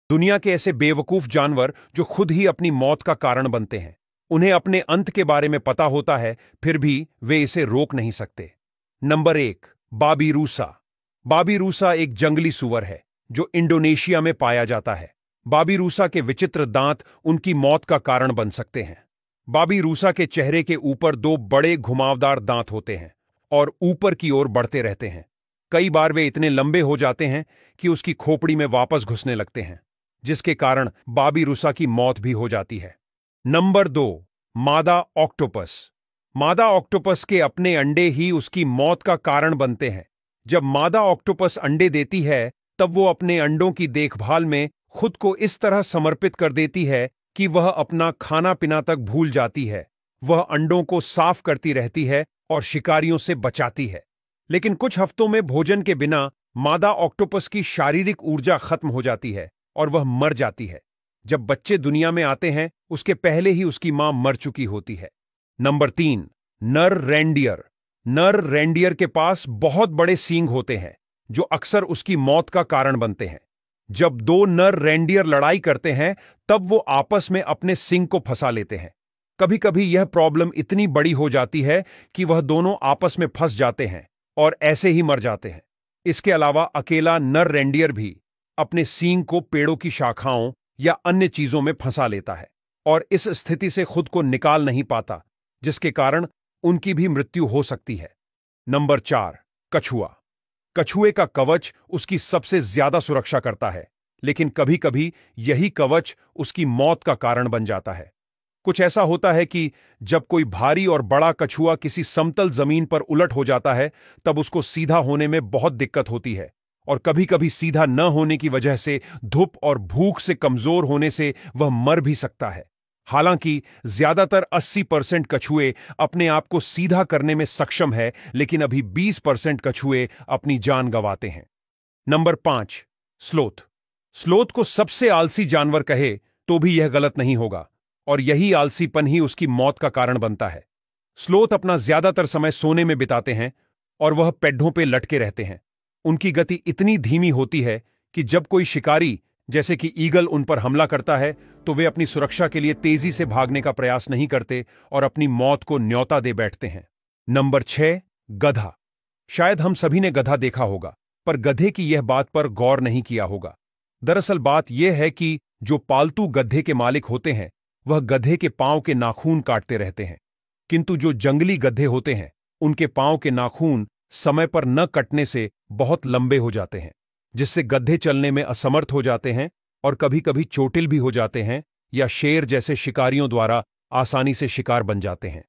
दुनिया के ऐसे बेवकूफ जानवर जो खुद ही अपनी मौत का कारण बनते हैं। उन्हें अपने अंत के बारे में पता होता है, फिर भी वे इसे रोक नहीं सकते। नंबर 1, बाबिरूसा। बाबिरूसा एक जंगली सूअर है जो इंडोनेशिया में पाया जाता है। बाबिरूसा के विचित्र दांत उनकी मौत का कारण बन सकते हैं। बाबिरूसा के चेहरे के ऊपर 2 बड़े घुमावदार दांत होते हैं और ऊपर की ओर बढ़ते रहते हैं। कई बार वे इतने लंबे हो जाते हैं कि उसकी खोपड़ी में वापस घुसने लगते हैं, जिसके कारण बाबिरूसा की मौत भी हो जाती है। नंबर 2, मादा ऑक्टोपस। मादा ऑक्टोपस के अपने अंडे ही उसकी मौत का कारण बनते हैं। जब मादा ऑक्टोपस अंडे देती है, तब वो अपने अंडों की देखभाल में खुद को इस तरह समर्पित कर देती है कि वह अपना खाना पीना तक भूल जाती है। वह अंडों को साफ करती रहती है और शिकारियों से बचाती है। लेकिन कुछ हफ्तों में भोजन के बिना मादा ऑक्टोपस की शारीरिक ऊर्जा खत्म हो जाती है और वह मर जाती है। जब बच्चे दुनिया में आते हैं, उसके पहले ही उसकी मां मर चुकी होती है। नंबर 3, नर रेंडियर। नर रेंडियर के पास बहुत बड़े सींग होते हैं जो अक्सर उसकी मौत का कारण बनते हैं। जब 2 नर रेंडियर लड़ाई करते हैं, तब वो आपस में अपने सींग को फंसा लेते हैं। कभी कभी यह प्रॉब्लम इतनी बड़ी हो जाती है कि वह दोनों आपस में फंस जाते हैं और ऐसे ही मर जाते हैं। इसके अलावा अकेला नर रेंडियर भी अपने सींग को पेड़ों की शाखाओं या अन्य चीजों में फंसा लेता है और इस स्थिति से खुद को निकाल नहीं पाता, जिसके कारण उनकी भी मृत्यु हो सकती है। नंबर 4, कछुआ। कछुए का कवच उसकी सबसे ज्यादा सुरक्षा करता है, लेकिन कभी कभी यही कवच उसकी मौत का कारण बन जाता है। कुछ ऐसा होता है कि जब कोई भारी और बड़ा कछुआ किसी समतल जमीन पर उलट हो जाता है, तब उसको सीधा होने में बहुत दिक्कत होती है और कभी कभी सीधा न होने की वजह से धूप और भूख से कमजोर होने से वह मर भी सकता है। हालांकि ज्यादातर 80% कछुए अपने आप को सीधा करने में सक्षम है, लेकिन अभी 20% कछुए अपनी जान गंवाते हैं। Number 5, sloth. स्लोथ को सबसे आलसी जानवर कहे तो भी यह गलत नहीं होगा और यही आलसीपन ही उसकी मौत का कारण बनता है। स्लोथ अपना ज्यादातर समय सोने में बिताते हैं और वह पेड्ढों पे लटके रहते हैं। उनकी गति इतनी धीमी होती है कि जब कोई शिकारी जैसे कि ईगल उन पर हमला करता है, तो वे अपनी सुरक्षा के लिए तेजी से भागने का प्रयास नहीं करते और अपनी मौत को न्योता दे बैठते हैं। नंबर 6, गधा। शायद हम सभी ने गधा देखा होगा, पर गधे की यह बात पर गौर नहीं किया होगा। दरअसल बात यह है कि जो पालतू गधे के मालिक होते हैं, वह गधे के पांव के नाखून काटते रहते हैं, किंतु जो जंगली गधे होते हैं, उनके पांव के नाखून समय पर न कटने से बहुत लंबे हो जाते हैं, जिससे गधे चलने में असमर्थ हो जाते हैं और कभी कभी चोटिल भी हो जाते हैं या शेर जैसे शिकारियों द्वारा आसानी से शिकार बन जाते हैं।